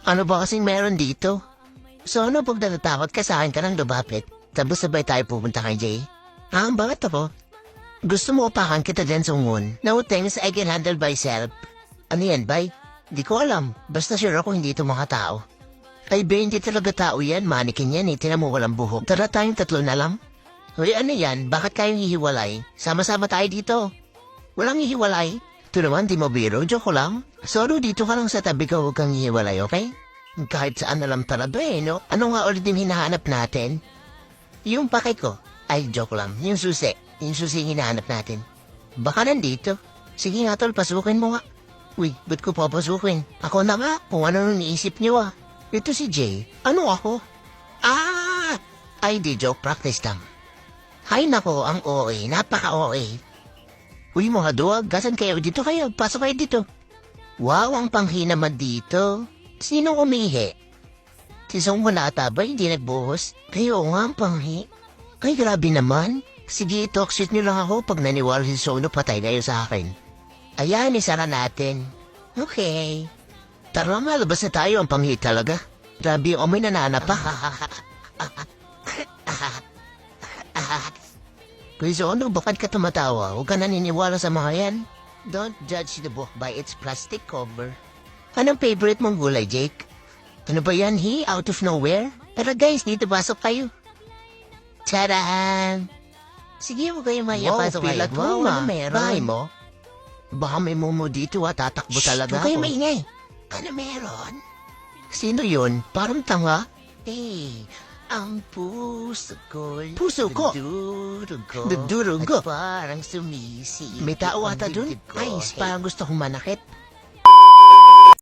Ano ba kasing meron dito? So ano pag natatakot ka sa akin ka nang lumapit? Tapos sabay tayo pupunta kay Jay? Bakit ako? Gusto mo upakan kita din sa ngun? No thanks, I can handle myself. Ano yan, bay? Di ko alam. Basta sure ako hindi ito mga tao. Ay, ba, hindi talaga tao yan. Manikin yan eh. Tinan mo walang buhok. Tara tayong tatlo na lang. Uy, ano yan? Bakit kayong hihiwalay? Sama-sama tayo dito. Walang hihiwalay. Ito naman, di mo biro. Joke ko lang. Solo, dito ka lang sa tabi ko. Huwag kang hihiwalay, okay? Kahit saan na lang talaga eh, no? Ano nga ulit yung hinahanap natin? Yung pakay ko. Ay, joke lang. Yung susi. Yung susi yung hinahanap natin. Baka nandito. Sige nga tol, pasukin mo nga. Uy, ba't ko papasukin? Ako na nga, kung ano nung niisip niyo ah. Ito si Jay. Ano ako? Ay di joke, practice lang. Hay nako, ang OA, napaka-OA. Uy mga duwag, gasan kayo dito kayo, pasok kayo dito. Wow, ang panghi naman dito. Sinong umihi? Si Song wala ata ba, hindi nagbuhos? Kayo nga ang panghi. Ay grabe naman. Sige, talk-shit nyo lang ako pag naniwala si Sono patay kayo sa akin. Ayan, isara natin. Okay. Tara, malabas na tayo. Ang panghi talaga. Grabe yung amoy nanana pa. Kuya ano, bakit ka tumatawa? Huwag ka naniniwala sa mga yan. Don't judge the book by its plastic cover. Anong favorite mong gulay, Jake? Ano ba yan, Out of nowhere? Tara guys, dito pasok kayo. Tadaan! Sige, huwag kayo maya. Pasok kayo. Wow, ano meron? Bahay mo? Baka may mumo dito tatakbo talaga ako. Huwag kayo maingay. Ano meron? Sino yun? Parang tanga? Ang puso ko. Puso ko? Dudurog ko. At parang sumisi. May tao ata dun? Ay, parang gusto kong manakit.